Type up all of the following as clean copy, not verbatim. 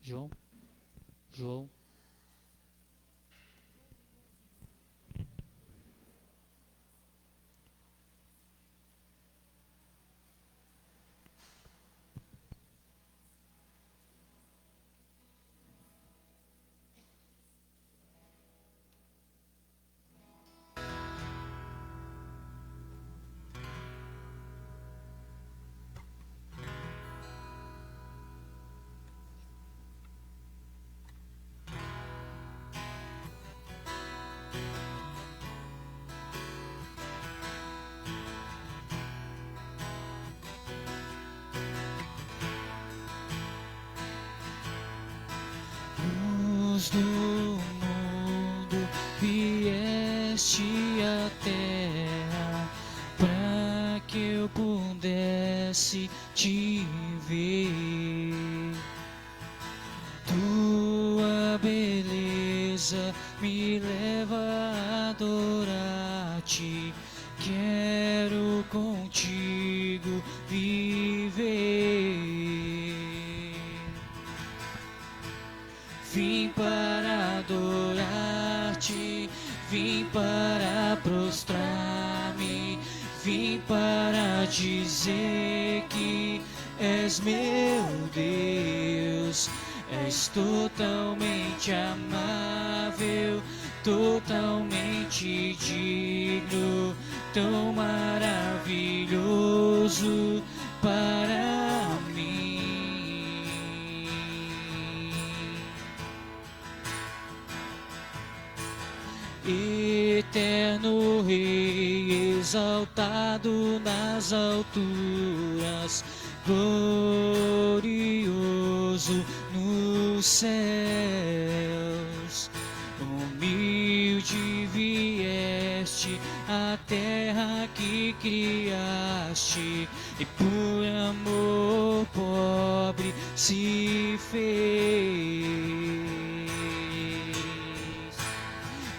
João, João. Luz do mundo, vieste à terra para que eu pudesse te ver. Tua beleza me leva a adorar-te. Quero contigo viver. Vim para adorar-te, vim para prostrar-me, vim para dizer que és meu Deus. És totalmente amável, totalmente digno, tão maravilhoso para mim. Eterno Rei, exaltado nas alturas, glorioso nos céus, humilde vieste à terra que criaste, e por amor pobre se fez.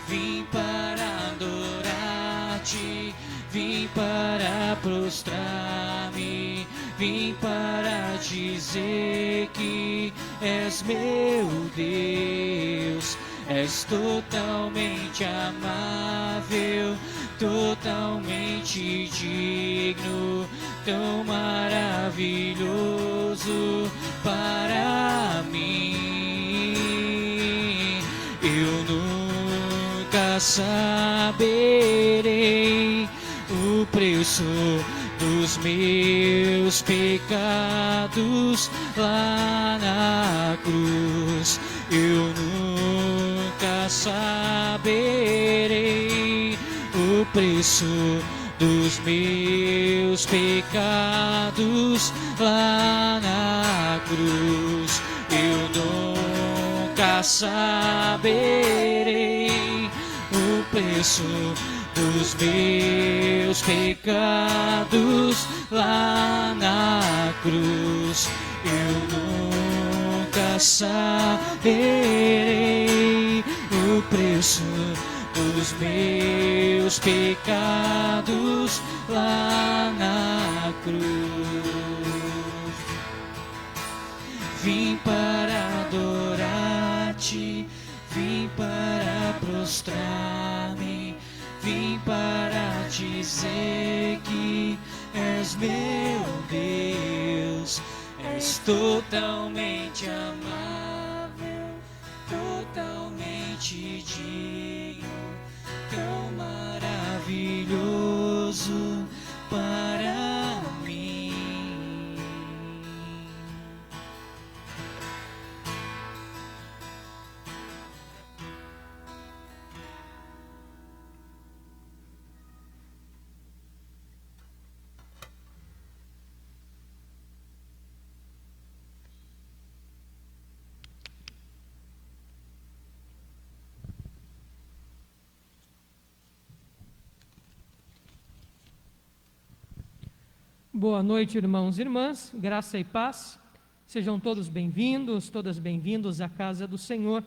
Vim para adorar-te, vim para prostrar-me, vim para dizer que és meu Deus. És totalmente amável, totalmente digno, tão maravilhoso para mim. Eu nunca saberei o preço dos meus pecados lá na cruz. Eu nunca saberei o preço dos meus pecados lá na cruz. Eu nunca saberei o preço dos meus pecados lá na cruz. Eu nunca saberei o preço dos meus pecados lá na cruz. Vim para adorar-te, vim para prostrar-me, vim para dizer que és meu Deus. És totalmente amável, totalmente digno, tão maravilhoso para mim. Boa noite, irmãos e irmãs, graça e paz, sejam todos bem-vindos, todas bem-vindos à casa do Senhor.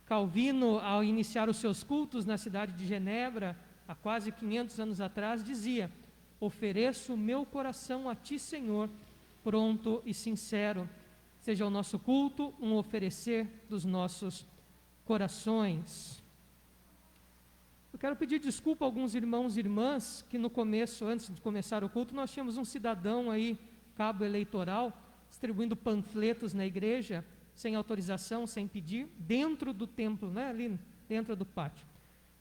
Calvino, ao iniciar os seus cultos na cidade de Genebra, há quase 500 anos atrás, dizia: ofereço o meu coração a ti, Senhor, pronto e sincero. seja o nosso culto um oferecer dos nossos corações. Eu quero pedir desculpa a alguns irmãos e irmãs que no começo, antes de começar o culto, nós tínhamos um cidadão aí, cabo eleitoral, distribuindo panfletos na igreja, sem autorização, sem pedir, dentro do templo, né, ali dentro do pátio.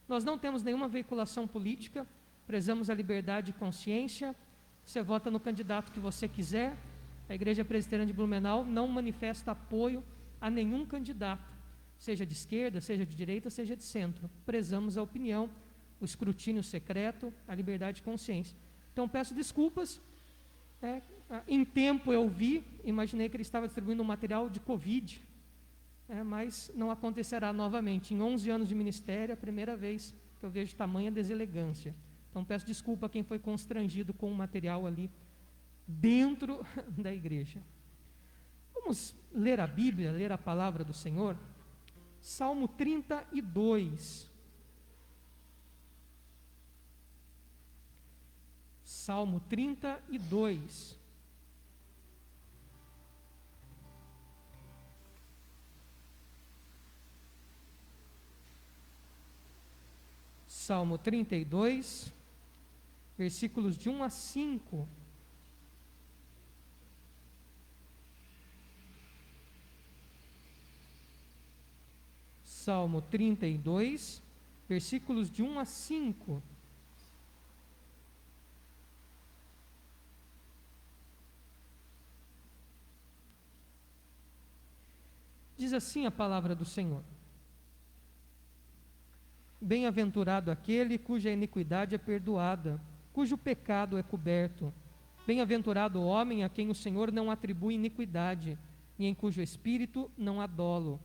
Nós não temos nenhuma veiculação política, prezamos a liberdade de consciência, você vota no candidato que você quiser. A Igreja Presbiteriana de Blumenau não manifesta apoio a nenhum candidato, seja de esquerda, seja de direita, seja de centro. Prezamos a opinião, o escrutínio secreto, a liberdade de consciência. Então peço desculpas, em tempo eu vi, imaginei que ele estava distribuindo um material de Covid, mas não acontecerá novamente. Em 11 anos de ministério, é a primeira vez que eu vejo tamanha deselegância. Então peço desculpa a quem foi constrangido com o material ali dentro da igreja. Vamos ler a Bíblia, ler a palavra do Senhor? Salmo 32. Salmo 32. Salmo 32, versículos de 1 a 5. Salmo 32, versículos de 1 a 5. Diz assim a palavra do Senhor: Bem-aventurado aquele cuja iniquidade é perdoada, cujo pecado é coberto. Bem-aventurado o homem a quem o Senhor não atribui iniquidade, e em cujo espírito não há dolo.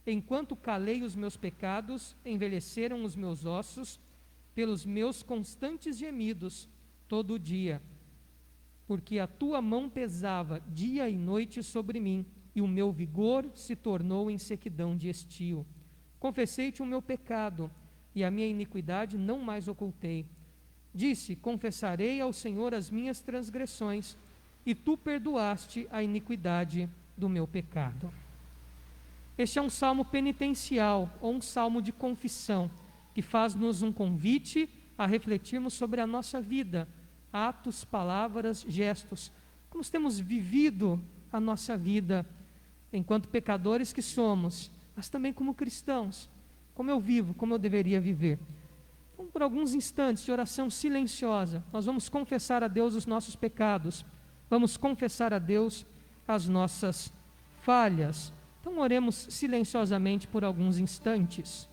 Enquanto calei os meus pecados, envelheceram os meus ossos, pelos meus constantes gemidos, todo o dia. Porque a tua mão pesava dia e noite sobre mim, e o meu vigor se tornou em sequidão de estio. Confessei-te o meu pecado, e a minha iniquidade não mais ocultei. Disse: confessarei ao Senhor as minhas transgressões, e tu perdoaste a iniquidade do meu pecado. Este é um salmo penitencial, ou um salmo de confissão, que faz-nos um convite a refletirmos sobre a nossa vida, atos, palavras, gestos, como temos vivido a nossa vida, enquanto pecadores que somos, mas também como cristãos, como eu vivo, como eu deveria viver. Então, por alguns instantes de oração silenciosa, nós vamos confessar a Deus os nossos pecados, vamos confessar a Deus as nossas falhas. Então oremos silenciosamente por alguns instantes.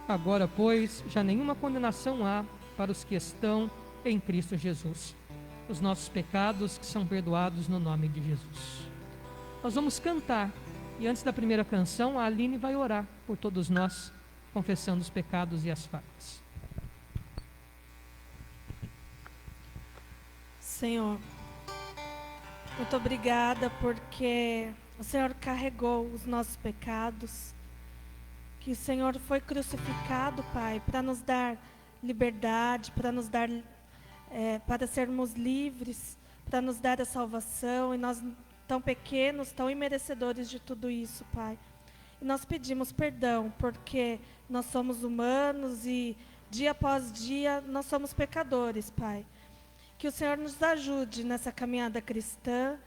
Agora, pois, já nenhuma condenação há para os que estão em Cristo Jesus. Os nossos pecados que são perdoados no nome de Jesus. Nós vamos cantar, e antes da primeira canção, a Aline vai orar por todos nós, confessando os pecados e as falhas. Senhor, muito obrigada porque o Senhor carregou os nossos pecados, que o Senhor foi crucificado, Pai, para nos dar liberdade, para nos dar, para sermos livres, para nos dar a salvação, e nós tão pequenos, tão imerecedores de tudo isso, Pai. E nós pedimos perdão, porque nós somos humanos e dia após dia nós somos pecadores, Pai. Que o Senhor nos ajude nessa caminhada cristã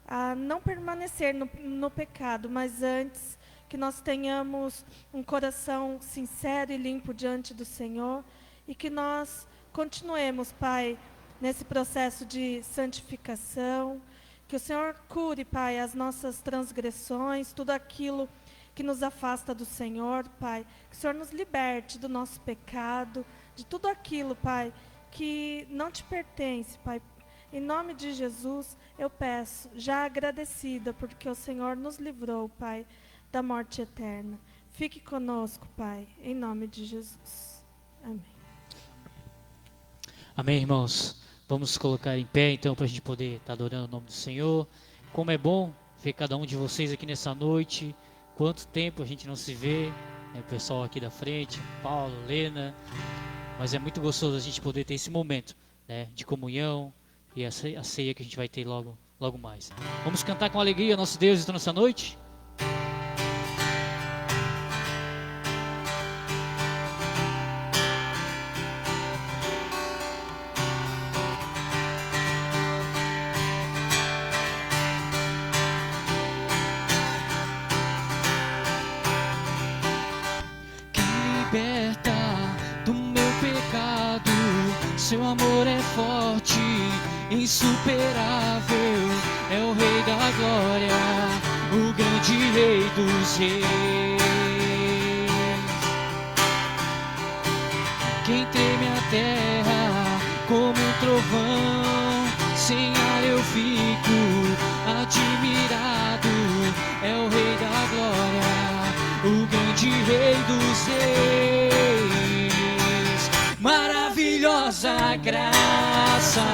a não permanecer no pecado, mas antes que nós tenhamos um coração sincero e limpo diante do Senhor e que nós continuemos, Pai, nesse processo de santificação. Que o Senhor cure, Pai, as nossas transgressões, tudo aquilo que nos afasta do Senhor, Pai. Que o Senhor nos liberte do nosso pecado, de tudo aquilo, Pai, que não te pertence, Pai. Em nome de Jesus, eu peço, já agradecida, porque o Senhor nos livrou, Pai, da morte eterna. Fique conosco, Pai, em nome de Jesus. Amém. Amém, irmãos. Vamos nos colocar em pé, então, para a gente poder estar adorando o nome do Senhor. Como é bom ver cada um de vocês aqui nessa noite. Quanto tempo a gente não se vê, né? O pessoal aqui da frente, Paulo, Lena. Mas é muito gostoso a gente poder ter esse momento, né, de comunhão e a ceia que a gente vai ter logo mais. Vamos cantar com alegria nosso Deus esta nossa noite? Seu amor é forte, insuperável, é o Rei da glória, o grande Rei dos reis. Quem teme a terra como um trovão, sem ar eu fico admirado, é o Rei da glória, o grande Rei dos reis. Maravilhosa graça,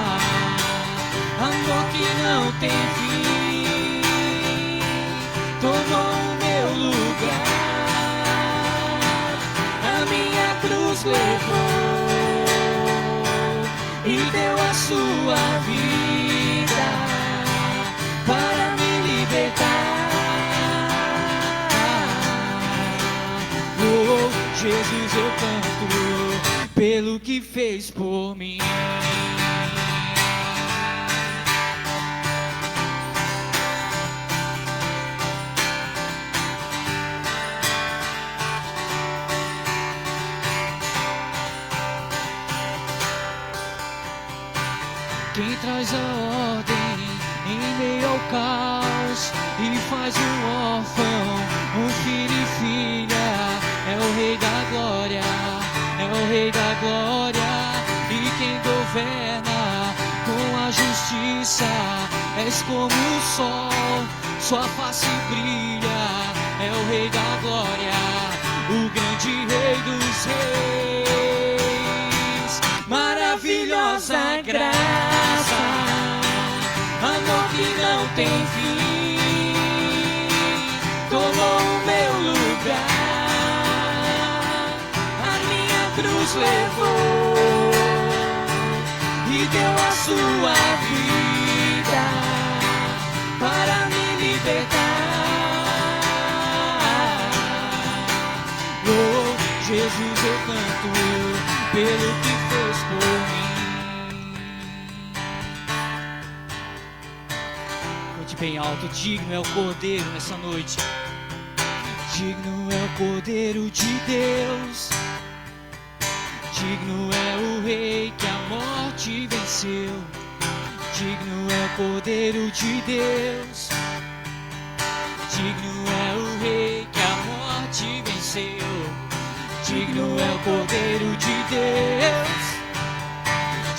amor que não tem fim, tomou o meu lugar, a minha cruz levou e deu a sua vida para me libertar. Oh, Jesus, eu canto pelo que fez por mim. Quem traz a ordem em meio ao caos e faz um órfão, um filho e filha, é o Rei da glória. É o Rei da glória, e quem governa com a justiça, és como o sol, sua face brilha, é o Rei da glória, o grande Rei dos reis. Maravilhosa graça, amor que não tem fim, tomou o meu lugar, cruz levou e deu a sua vida para me libertar. Oh, Jesus, eu canto pelo que fez por mim. Cante bem alto, digno é o Cordeiro nessa noite. Digno é o Cordeiro de Deus. Digno é o Rei que a morte venceu. Digno é o Cordeiro de Deus. Digno é o Rei que a morte venceu. Digno é o Cordeiro de Deus.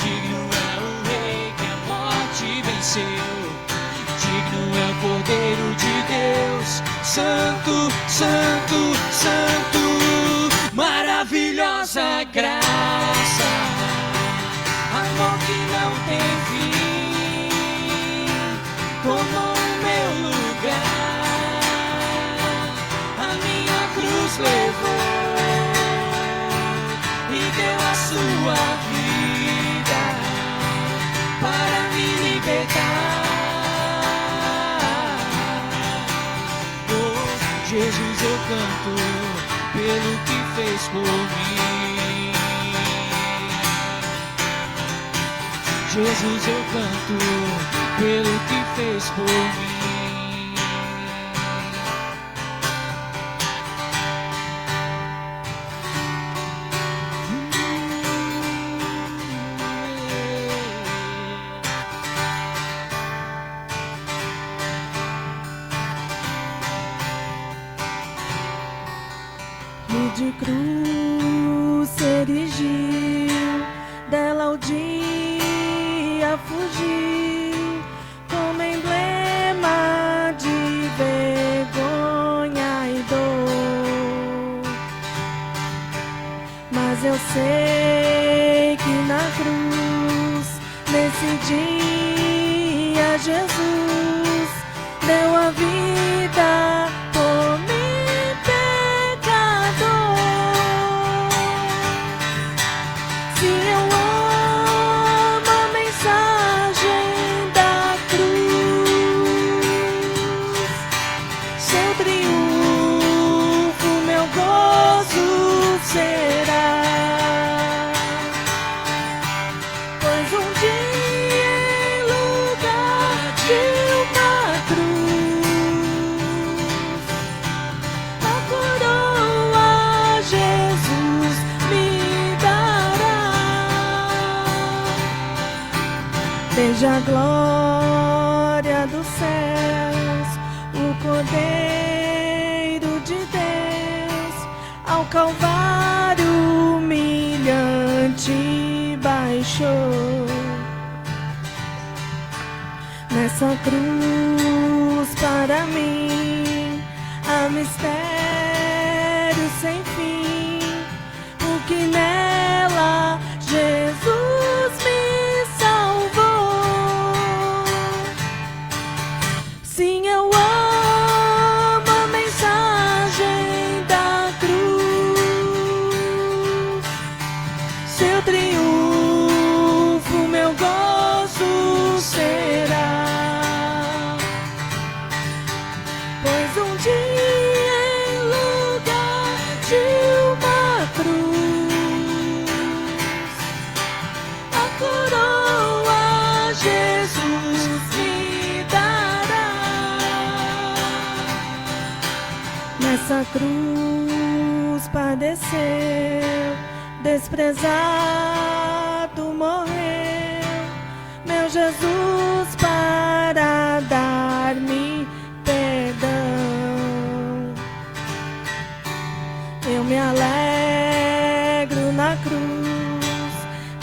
Digno é o Rei que a morte venceu. Digno é o Cordeiro de Deus. Santo, Santo, Santo. Maravilhosa graça, amor que não tem fim, tomou o meu lugar, a minha cruz levou e deu a sua vida para me libertar. Oh, Jesus, eu canto pelo que fez por mim. Jesus, eu canto pelo que fez por mim. cruz se erigiu, dela o dia fugiu, como emblema de vergonha e dor. Mas eu sei que na cruz, nesse dia, Jesus deu a vida por mim, pecador. Se eu amo a mensagem da cruz, seu triunfo, meu gozo será. Pois um dia, em lugar de uma cruz, a coroa Jesus me dará. Veja a glória dos céus, o Cordeiro de Deus, ao Calvário humilhante baixou. Nessa cruz para mim há mistério sem fim, o que nela Jesus me salvou. Sim, eu amo a mensagem da cruz, seu triunfo, meu gozo será. Pois um dia, em lugar de uma cruz, a coroa Jesus me dará. Nessa cruz padeceu, desprezado morreu, meu Jesus para dar-me perdão. Eu me alegro na cruz,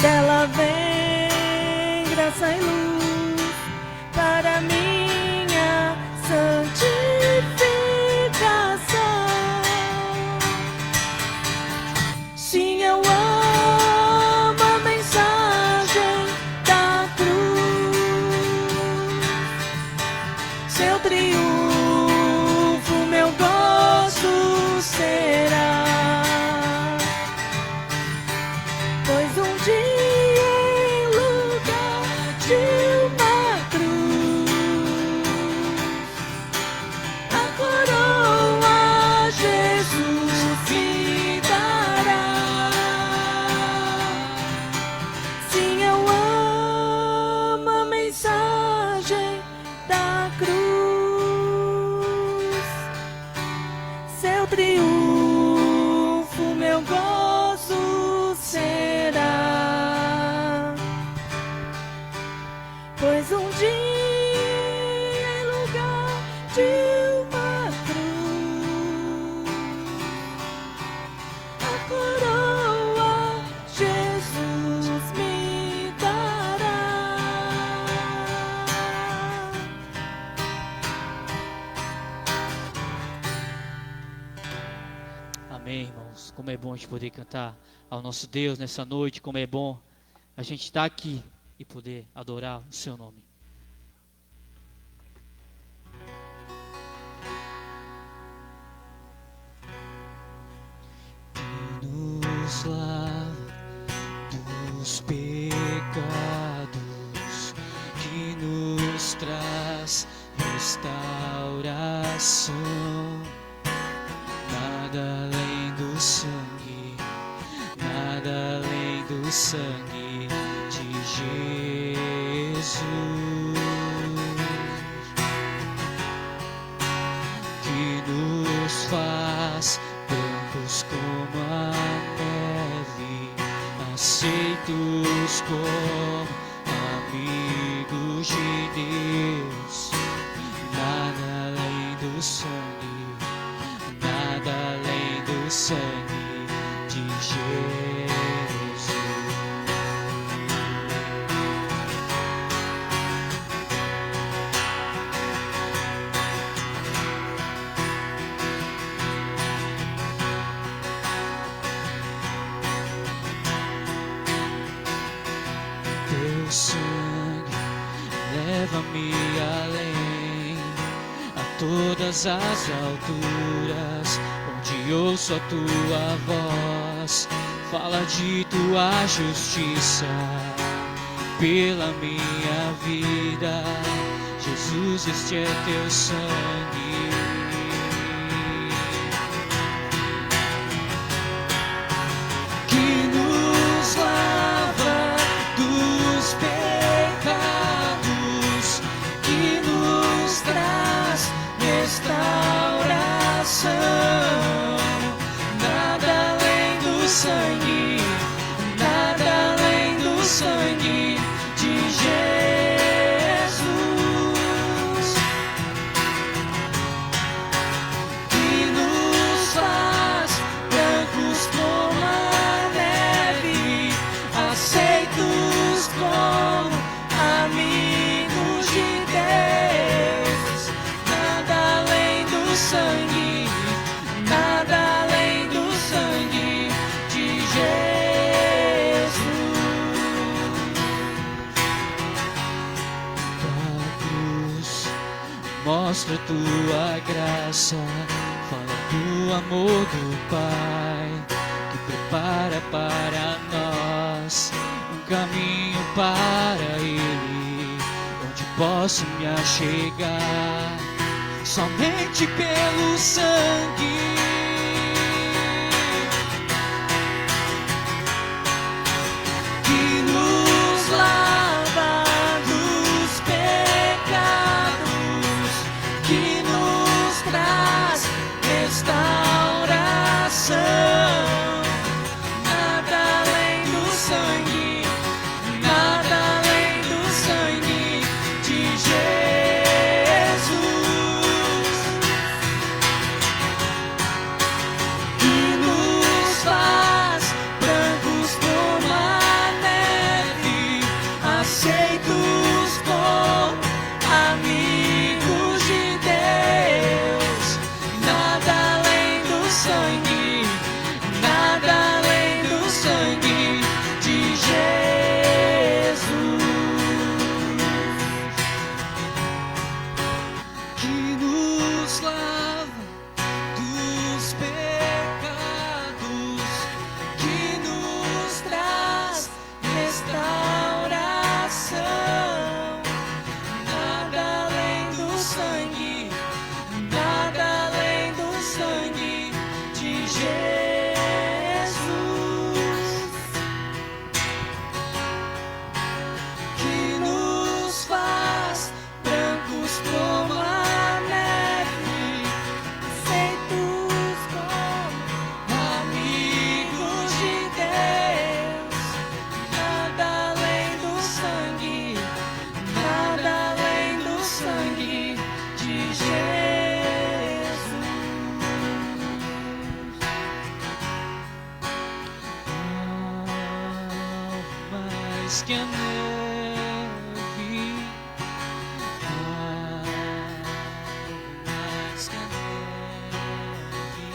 dela vem graça e luz para minha santificação. Sim, eu amo a mensagem da cruz, seu triunfo, meu gozo será. Pois um dia, em lugar de uma cruz, a coroa Jesus me dará. Sim, eu amo a mensagem da cruz, seu triunfo, meu gozo será. Pois um dia, em lugar de uma cruz, a coroa Jesus me dará. Amém, irmãos. Como é bom a gente poder cantar ao nosso Deus nessa noite. Como é bom a gente estar aqui e poder adorar o seu nome. Que nos lava dos pecados, que nos traz restauração. Nada além do sangue, nada além do sangue de Jesus, que nos faz brancos como a neve, aceitos como amigos de Deus. Nada além do sangue, nada além do sangue sangue leva-me além, a todas as alturas, onde ouço a tua voz, fala de tua justiça pela minha vida. Jesus, este é teu sangue que nos lava dos pecados, que nos traz restauração. Nada além do sangue, nada além do sangue de Jesus, que nos faz brancos como a neve, aceitos como amigos de Deus. Nada além do sangue, nada além do sangue de Jesus. Tua cruz mostra tua graça, fala do amor do Pai, que prepara para nós um caminho para Ele, onde posso me achegar somente pelo sangue. Que nos lava dos pecados, que nos traz restauração. Nada além do sangue, nada além do sangue de Jesus, que nos faz brancos como a neve, aceitos como amigos de Deus. Nada além do sangue, nada além do sangue de Jesus, que nos lava dos pecados, que nos traz restauração. Nada além do sangue, nada além do sangue de Jesus, que nos faz brancos como a neve, aceitos como amigos de Deus. Nada além do sangue, nada além do sangue de Jesus. Mais que a neve, mais que a neve,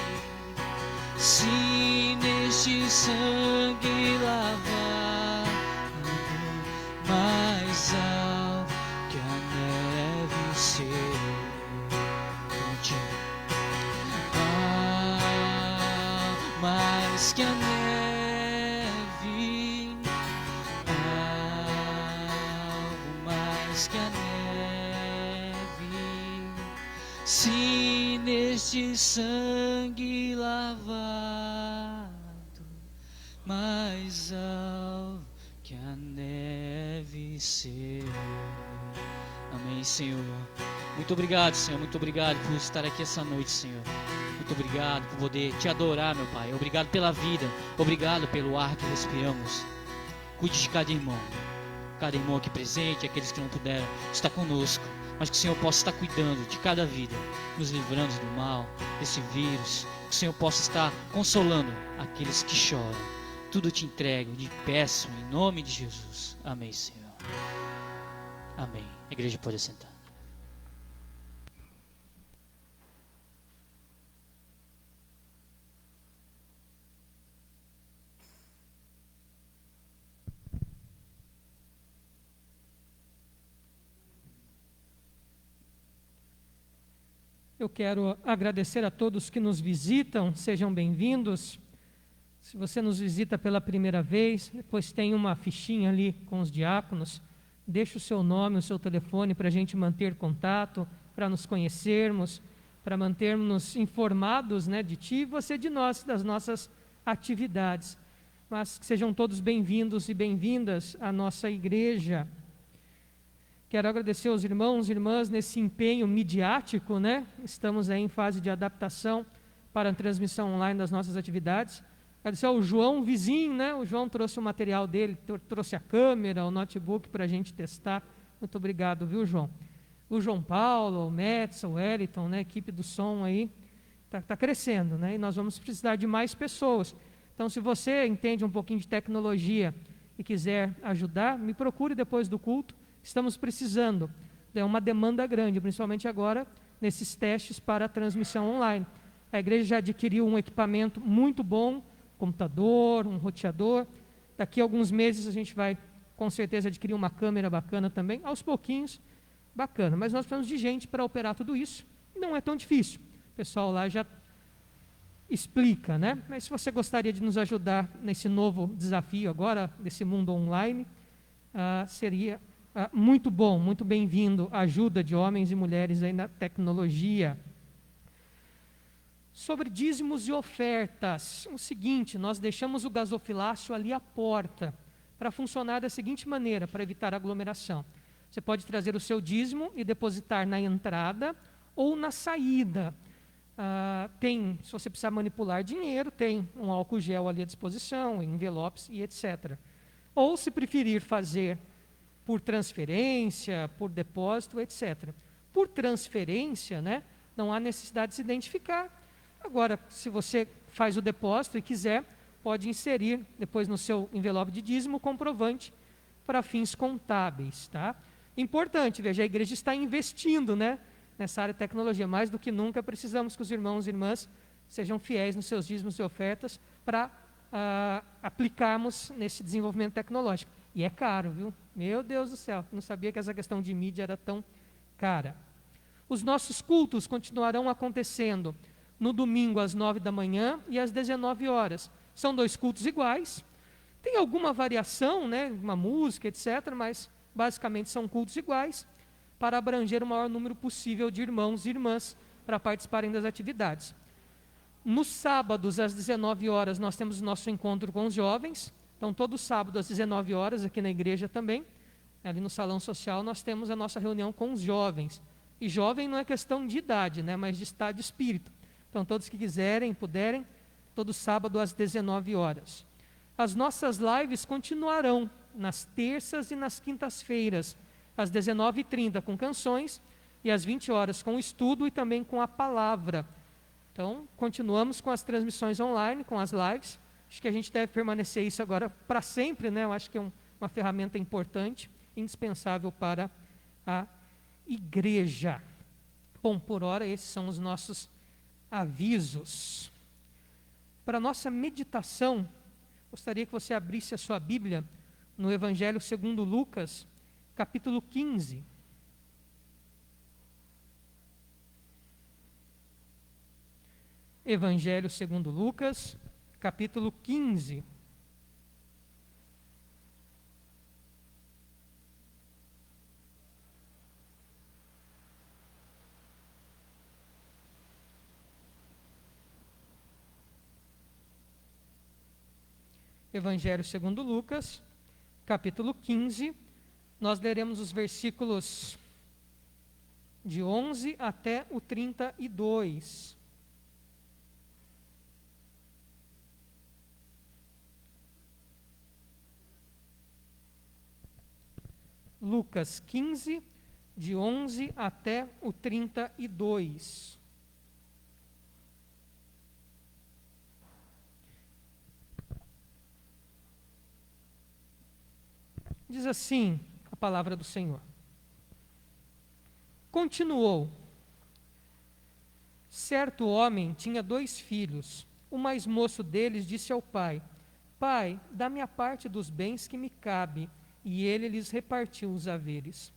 se neste sangue lavado, mais alto que a neve ser. Mais que a neve, mais que a neve, se neste sangue lavado, mais alto que a neve ser. Amém, Senhor. Muito obrigado, Senhor. Muito obrigado por estar aqui essa noite, Senhor. Muito obrigado por poder te adorar, meu Pai. Obrigado pela vida. Obrigado pelo ar que respiramos. Cuide de cada irmão aqui presente, aqueles que não puderam estar conosco. Mas que o Senhor possa estar cuidando de cada vida, nos livrando do mal, desse vírus. Que o Senhor possa estar consolando aqueles que choram. Tudo te entrego, te peço em nome de Jesus. Amém, Senhor. Amém. A igreja pode assentar. Eu quero agradecer a todos que nos visitam, sejam bem-vindos. Se você nos visita pela primeira vez, depois tem uma fichinha ali com os diáconos, deixe o seu nome, o seu telefone para a gente manter contato, para nos conhecermos, para mantermos informados, né, de ti e você de nós, das nossas atividades. Mas que sejam todos bem-vindos e bem-vindas à nossa igreja. Quero agradecer aos irmãos e irmãs nesse empenho midiático, né? Estamos aí em fase de adaptação para a transmissão online das nossas atividades. Agradecer ao João, vizinho, né? O João trouxe o material dele, trouxe a câmera, o notebook para a gente testar. Muito obrigado, viu, João? O João Paulo, o Metz, o Wellington, né? A equipe do som aí está crescendo, né? E nós vamos precisar de mais pessoas. Então, se você entende um pouquinho de tecnologia e quiser ajudar, me procure depois do culto. Estamos precisando, é uma demanda grande, principalmente agora, nesses testes para a transmissão online. A igreja já adquiriu um equipamento muito bom, computador, um roteador. Daqui a alguns meses a gente vai, com certeza, adquirir uma câmera bacana também, aos pouquinhos, bacana. Mas nós precisamos de gente para operar tudo isso, não é tão difícil. O pessoal lá já explica, né? Mas se você gostaria de nos ajudar nesse novo desafio agora, desse mundo online, seria muito bom, muito bem-vindo a ajuda de homens e mulheres aí na tecnologia. Sobre dízimos e ofertas, o seguinte, nós deixamos o gasofilácio ali à porta, para funcionar da seguinte maneira, para evitar aglomeração. Você pode trazer o seu dízimo e depositar na entrada ou na saída. Se você precisar manipular dinheiro, tem um álcool gel ali à disposição, envelopes e etc. Ou se preferir fazer por transferência, por depósito, etc. Por transferência, né, não há necessidade de se identificar. Agora, se você faz o depósito e quiser, pode inserir depois no seu envelope de dízimo o comprovante para fins contábeis. Tá? Importante, veja, a igreja está investindo, né, nessa área de tecnologia. Mais do que nunca, precisamos que os irmãos e irmãs sejam fiéis nos seus dízimos e ofertas para aplicarmos nesse desenvolvimento tecnológico. E é caro, viu? Meu Deus do céu, não sabia que essa questão de mídia era tão cara. Os nossos cultos continuarão acontecendo no domingo às 9 da manhã e às 19 horas. São 2 cultos iguais. Tem alguma variação, né? Uma música, etc., mas basicamente são cultos iguais para abranger o maior número possível de irmãos e irmãs para participarem das atividades. Nos sábados, às 19 horas, nós temos o nosso encontro com os jovens. Então, todo sábado, às 19 horas, aqui na igreja também, ali no salão social, nós temos a nossa reunião com os jovens. E jovem não é questão de idade, né, mas de estado de espírito. Então, todos que quiserem, puderem, todo sábado, às 19 horas. As nossas lives continuarão nas terças e nas quintas-feiras, às 19h30 com canções e às 20 horas com o estudo e também com a palavra. Então, continuamos com as transmissões online, com as lives. Acho que a gente deve permanecer isso agora para sempre, né? Eu acho que é uma ferramenta importante, indispensável para a igreja. Bom, por hora, esses são os nossos avisos. Para a nossa meditação, gostaria que você abrisse a sua Bíblia no Evangelho segundo Lucas, capítulo 15. Evangelho segundo Lucas, capítulo 15. Evangelho segundo Lucas, capítulo 15, nós leremos os versículos de 11 até o 32. Lucas 15, de 11 até o 32. Diz assim a palavra do Senhor. Continuou. Certo homem tinha 2 filhos. O mais moço deles disse ao pai: Pai, dá-me a parte dos bens que me cabe. E ele lhes repartiu os haveres.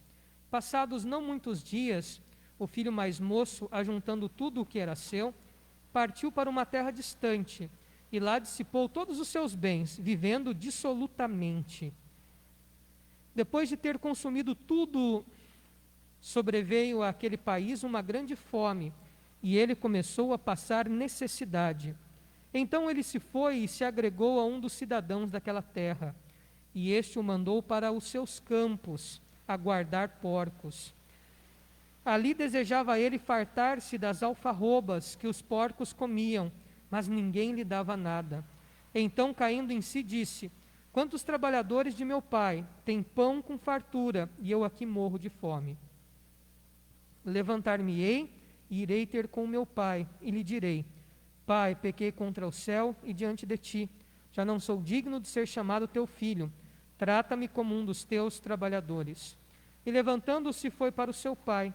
Passados não muitos dias, o filho mais moço, ajuntando tudo o que era seu, partiu para uma terra distante, e lá dissipou todos os seus bens, vivendo dissolutamente. Depois de ter consumido tudo, sobreveio àquele país uma grande fome, e ele começou a passar necessidade. Então ele se foi e se agregou a um dos cidadãos daquela terra, e este o mandou para os seus campos, a guardar porcos. Ali desejava ele fartar-se das alfarrobas que os porcos comiam, mas ninguém lhe dava nada. Então, caindo em si, disse: quantos trabalhadores de meu pai têm pão com fartura, e eu aqui morro de fome? Levantar-me-ei e irei ter com meu pai, e lhe direi: Pai, pequei contra o céu e diante de ti. Já não sou digno de ser chamado teu filho. Trata-me como um dos teus trabalhadores. E levantando-se foi para o seu pai.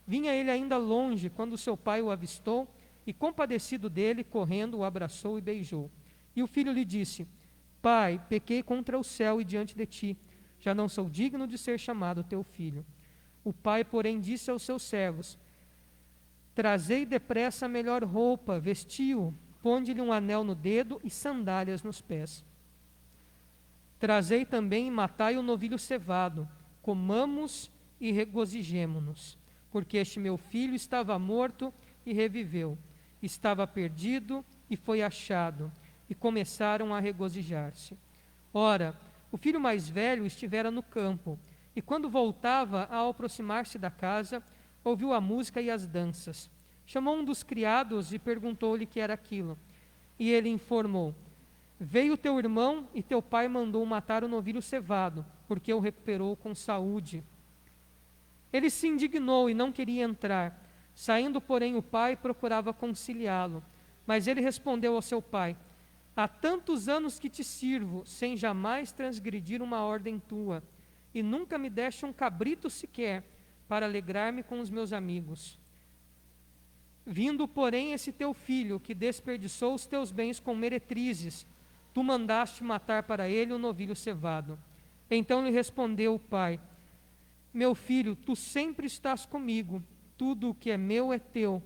Vinha ele ainda longe, quando seu pai o avistou, e compadecido dele, correndo, o abraçou e beijou. E o filho lhe disse: Pai, pequei contra o céu e diante de ti. Já não sou digno de ser chamado teu filho. O pai, porém, disse aos seus servos: Trazei depressa a melhor roupa, vestiu-o, ponde-lhe um anel no dedo e sandálias nos pés. Trazei também e matai o novilho cevado, comamos e regozijemo-nos, porque este meu filho estava morto e reviveu, estava perdido e foi achado, e começaram a regozijar-se. Ora, o filho mais velho estivera no campo, e quando voltava, ao aproximar-se da casa, ouviu a música e as danças. Chamou um dos criados e perguntou-lhe que era aquilo. E ele informou: Veio teu irmão e teu pai mandou matar o novilho cevado, porque o recuperou com saúde. Ele se indignou e não queria entrar. Saindo, porém, o pai procurava conciliá-lo. Mas ele respondeu ao seu pai: Há tantos anos que te sirvo, sem jamais transgredir uma ordem tua, e nunca me deste um cabrito sequer, para alegrar-me com os meus amigos. Vindo, porém, esse teu filho, que desperdiçou os teus bens com meretrizes, tu mandaste matar para ele o novilho cevado. Então lhe respondeu o pai: Meu filho, tu sempre estás comigo, tudo o que é meu é teu.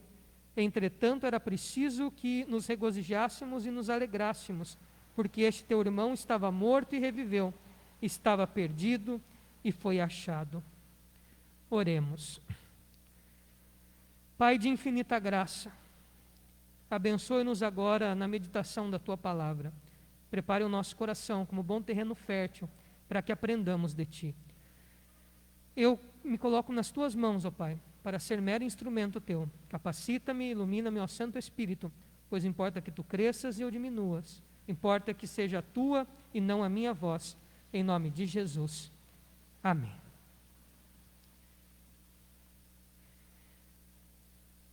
Entretanto, era preciso que nos regozijássemos e nos alegrássemos, porque este teu irmão estava morto e reviveu, estava perdido e foi achado. Oremos. Pai de infinita graça, abençoe-nos agora na meditação da Tua palavra. Prepare o nosso coração como bom terreno fértil para que aprendamos de Ti. Eu me coloco nas Tuas mãos, ó Pai, para ser mero instrumento Teu. Capacita-me, ilumina-me, ó Santo Espírito, pois importa que Tu cresças e eu diminuas. Importa que seja a Tua e não a minha voz. Em nome de Jesus. Amém.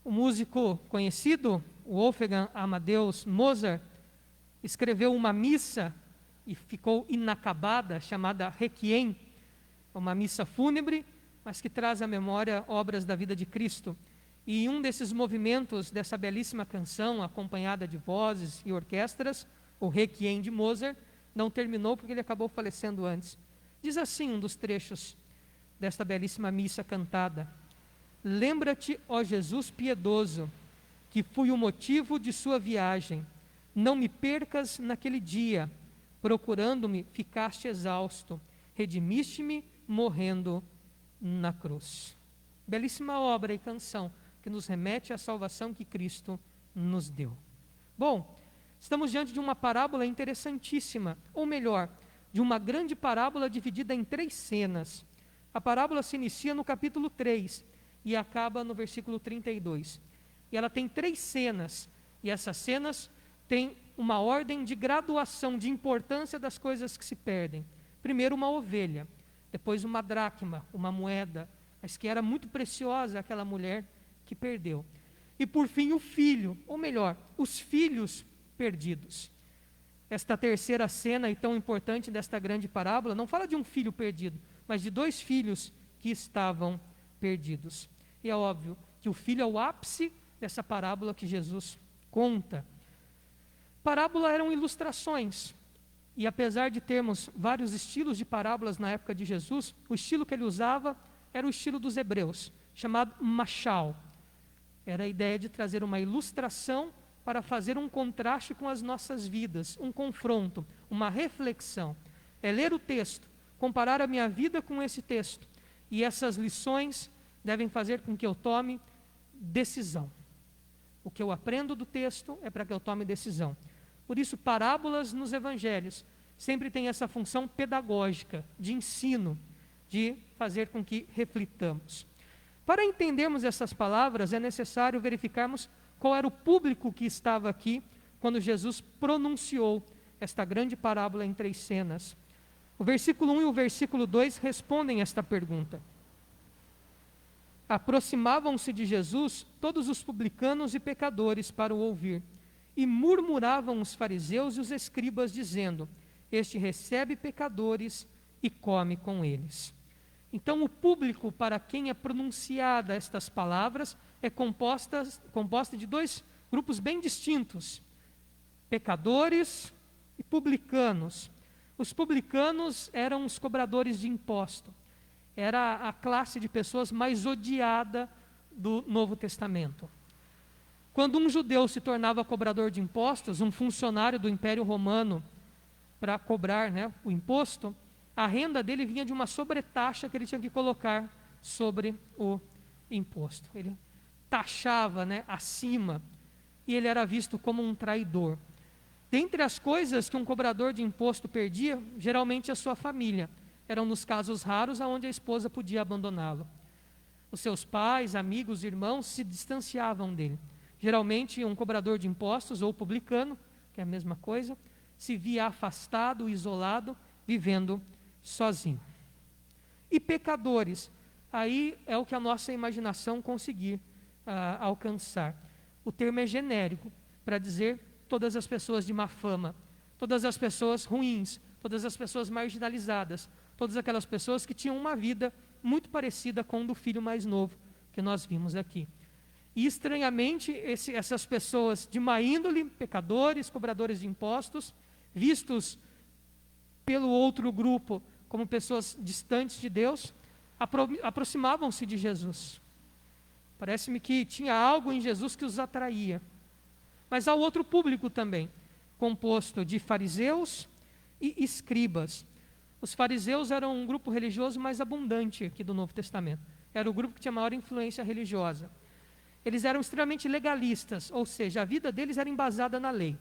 O músico conhecido, Wolfgang Amadeus Mozart, escreveu uma missa e ficou inacabada, chamada Requiem, uma missa fúnebre, mas que traz à memória obras da vida de Cristo. E um desses movimentos dessa belíssima canção, acompanhada de vozes e orquestras, o Requiem de Mozart, não terminou porque ele acabou falecendo antes. Diz assim um dos trechos desta belíssima missa cantada: Lembra-te, ó Jesus piedoso, que fui o motivo de sua viagem. Não me percas naquele dia. Procurando-me, ficaste exausto. Redimiste-me morrendo na cruz. Belíssima obra e canção que nos remete à salvação que Cristo nos deu. Bom, estamos diante de uma parábola interessantíssima, ou melhor, de uma grande parábola dividida em 3 cenas. A parábola se inicia no capítulo 3 e acaba no versículo 32. E ela tem 3 cenas, e essas cenas têm uma ordem de graduação, de importância das coisas que se perdem. Primeiro uma ovelha, depois uma dracma, uma moeda, mas que era muito preciosa aquela mulher que perdeu. E por fim o filho, ou melhor, os filhos perdidos. Esta terceira cena e tão importante desta grande parábola não fala de um filho perdido, mas de 2 filhos que estavam perdidos. E é óbvio que o filho é o ápice dessa parábola que Jesus conta. Parábola eram ilustrações, e apesar de termos vários estilos de parábolas na época de Jesus, o estilo que ele usava era o estilo dos hebreus. chamado machal. Era a ideia de trazer uma ilustração para fazer um contraste com as nossas vidas, um confronto, uma reflexão. É ler o texto, comparar a minha vida com esse texto. E essas lições devem fazer com que eu tome decisão. O que eu aprendo do texto é para que eu tome decisão. Por isso, parábolas nos evangelhos sempre têm essa função pedagógica, de ensino, de fazer com que reflitamos. Para entendermos essas palavras, é necessário verificarmos qual era o público que estava aqui quando Jesus pronunciou esta grande parábola em 3 cenas. O versículo 1 e o versículo 2 respondem esta pergunta. Aproximavam-se de Jesus todos os publicanos e pecadores para o ouvir, e murmuravam os fariseus e os escribas, dizendo: este recebe pecadores e come com eles. Então, o público para quem é pronunciada estas palavras é composta de 2 grupos bem distintos: pecadores e publicanos. Os publicanos eram os cobradores de imposto. Era a classe de pessoas mais odiada do Novo Testamento. Quando um judeu se tornava cobrador de impostos, um funcionário do Império Romano, para cobrar, o imposto, a renda dele vinha de uma sobretaxa que ele tinha que colocar sobre o imposto. Ele taxava acima, e ele era visto como um traidor. Dentre as coisas que um cobrador de imposto perdia, geralmente a sua família. Eram nos casos raros onde a esposa podia abandoná-lo. Os seus pais, amigos, irmãos se distanciavam dele. Geralmente um cobrador de impostos ou publicano, que é a mesma coisa, se via afastado, isolado, vivendo sozinho. E pecadores, aí é o que a nossa imaginação conseguir alcançar. O termo é genérico, para dizer todas as pessoas de má fama, todas as pessoas ruins, todas as pessoas marginalizadas, todas aquelas pessoas que tinham uma vida muito parecida com a do filho mais novo, que nós vimos aqui. E estranhamente, essas pessoas de má índole, pecadores, cobradores de impostos, vistos pelo outro grupo como pessoas distantes de Deus, aproximavam-se de Jesus. Parece-me que tinha algo em Jesus que os atraía. Mas há outro público também, composto de fariseus e escribas. Os fariseus eram um grupo religioso mais abundante aqui do Novo Testamento. Era o grupo que tinha maior influência religiosa. Eles eram extremamente legalistas, ou seja, a vida deles era embasada na lei.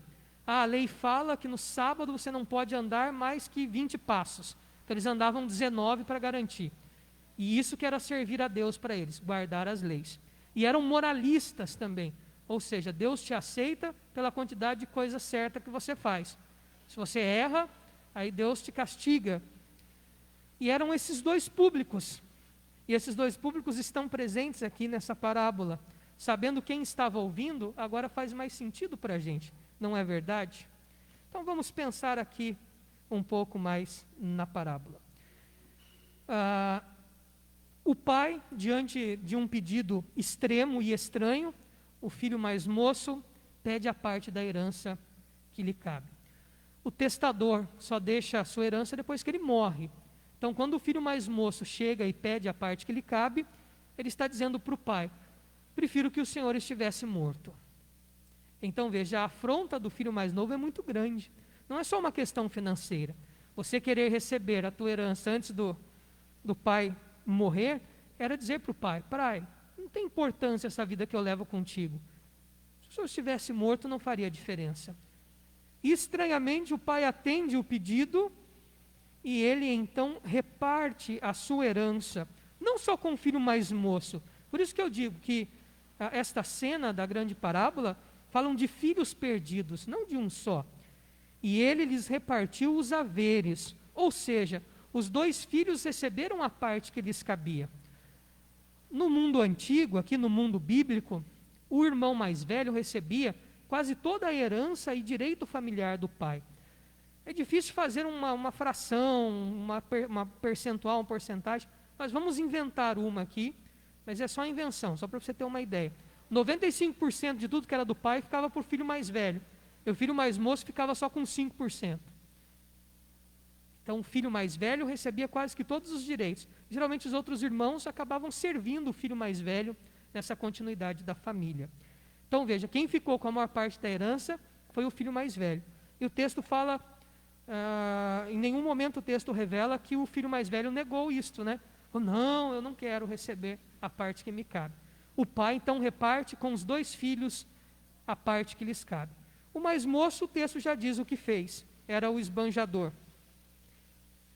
A lei fala que no sábado você não pode andar mais que 20 passos. Então eles andavam 19 para garantir. E isso que era servir a Deus para eles, guardar as leis. E eram moralistas também, ou seja, Deus te aceita pela quantidade de coisa certa que você faz. Se você erra, aí Deus te castiga. E eram esses 2 públicos. E esses 2 públicos estão presentes aqui nessa parábola. Sabendo quem estava ouvindo, agora faz mais sentido para a gente, não é verdade? Então vamos pensar aqui um pouco mais na parábola. O pai, diante de um pedido extremo e estranho, o filho mais moço pede a parte da herança que lhe cabe. O testador só deixa a sua herança depois que ele morre. Então, quando o filho mais moço chega e pede a parte que lhe cabe, ele está dizendo para o pai: prefiro que o senhor estivesse morto. Então, veja, a afronta do filho mais novo é muito grande. Não é só uma questão financeira. Você querer receber a tua herança antes do pai morrer, era dizer para o pai: pai, não tem importância essa vida que eu levo contigo. Se o senhor estivesse morto, não faria diferença. E, estranhamente, o pai atende o pedido e ele, então, reparte a sua herança, não só com o filho mais moço. Por isso que eu digo que esta cena da grande parábola falam de filhos perdidos, não de um só. E ele lhes repartiu os haveres, ou seja, os 2 filhos receberam a parte que lhes cabia. No mundo antigo, aqui no mundo bíblico, o irmão mais velho recebia quase toda a herança e direito familiar do pai. É difícil fazer uma fração, uma percentual, uma porcentagem, mas vamos inventar uma aqui, mas é só invenção, só para você ter uma ideia. 95% de tudo que era do pai ficava para o filho mais velho, e o filho mais moço ficava só com 5%. Então, o filho mais velho recebia quase que todos os direitos. Geralmente, os outros irmãos acabavam servindo o filho mais velho nessa continuidade da família. Então, veja, quem ficou com a maior parte da herança foi o filho mais velho. E o texto fala, em nenhum momento o texto revela que o filho mais velho negou isto, né? Falou, não, eu não quero receber a parte que me cabe. O pai, então, reparte com os 2 filhos a parte que lhes cabe. O mais moço, o texto já diz o que fez. Era o esbanjador.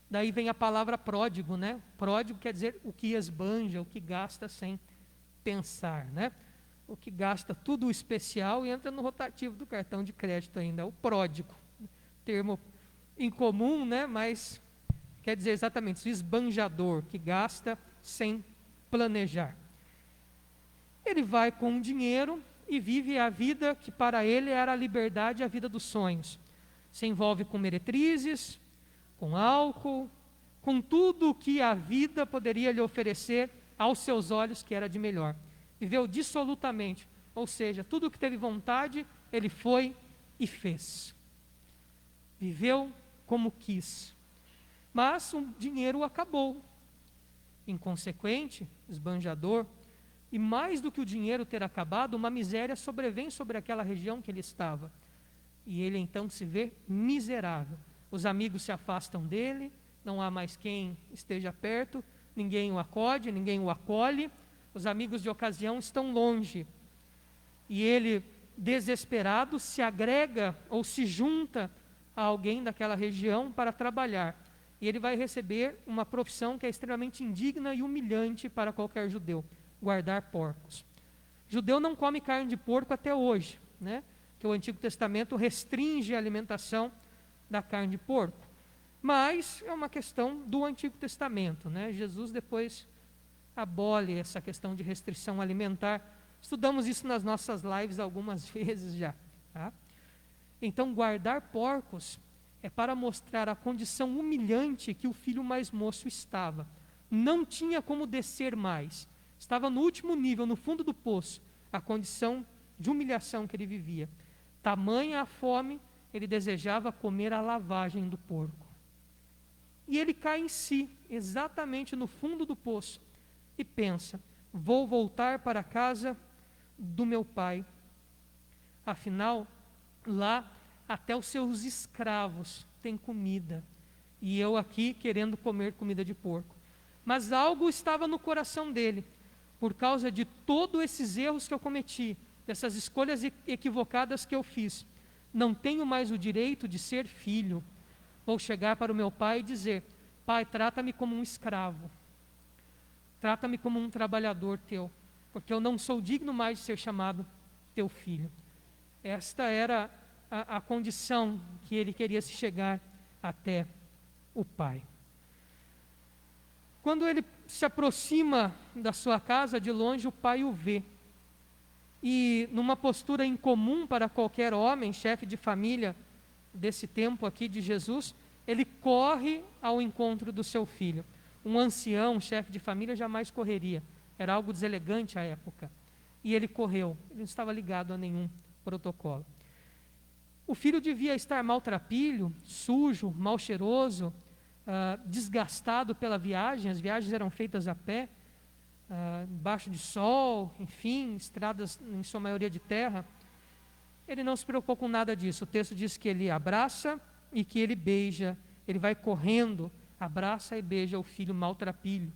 Daí vem a palavra pródigo, né? Pródigo quer dizer o que esbanja, o que gasta sem pensar, né? O que gasta tudo especial e entra no rotativo do cartão de crédito ainda, o pródigo. Termo incomum, né? Mas quer dizer exatamente isso, esbanjador, que gasta sem planejar. Ele vai com dinheiro e vive a vida que para ele era a liberdade, a vida dos sonhos. Se envolve com meretrizes, com álcool, com tudo o que a vida poderia lhe oferecer aos seus olhos que era de melhor. Viveu dissolutamente, ou seja, tudo o que teve vontade, ele foi e fez. Viveu como quis. Mas o dinheiro acabou. Inconsequente, esbanjador, e mais do que o dinheiro ter acabado, uma miséria sobrevém sobre aquela região que ele estava. E ele então se vê miserável. Os amigos se afastam dele, não há mais quem esteja perto, ninguém o acode, ninguém o acolhe, os amigos de ocasião estão longe. E ele, desesperado, se agrega ou se junta a alguém daquela região para trabalhar. E ele vai receber uma profissão que é extremamente indigna e humilhante para qualquer judeu, guardar porcos. Judeu não come carne de porco até hoje, né? Que o Antigo Testamento restringe a alimentação da carne de porco. Mas é uma questão do Antigo Testamento, né? Jesus depois abole essa questão de restrição alimentar. Estudamos isso nas nossas lives algumas vezes já. Tá? Então, guardar porcos é para mostrar a condição humilhante que o filho mais moço estava. Não tinha como descer mais. Estava no último nível, no fundo do poço, a condição de humilhação que ele vivia. Tamanha a fome, ele desejava comer a lavagem do porco. E ele cai em si, exatamente no fundo do poço, e pensa, vou voltar para a casa do meu pai. Afinal, lá até os seus escravos têm comida, e eu aqui querendo comer comida de porco. Mas algo estava no coração dele, por causa de todos esses erros que eu cometi, dessas escolhas equivocadas que eu fiz. Não tenho mais o direito de ser filho. Vou chegar para o meu pai e dizer, pai, trata-me como um escravo. Trata-me como um trabalhador teu, porque eu não sou digno mais de ser chamado teu filho. Esta era a condição que ele queria se chegar até o pai. Quando ele se aproxima da sua casa, de longe o pai o vê. E numa postura incomum para qualquer homem, chefe de família desse tempo aqui de Jesus, ele corre ao encontro do seu filho. Um ancião, chefe de família, jamais correria. Era algo deselegante à época. E ele correu, ele não estava ligado a nenhum protocolo. O filho devia estar maltrapilho, sujo, mal cheiroso, desgastado pela viagem. As viagens eram feitas a pé, embaixo de sol, enfim, estradas em sua maioria de terra. Ele não se preocupou com nada disso. O texto diz que ele abraça e que ele beija. Ele vai correndo, abraça e beija o filho maltrapilho,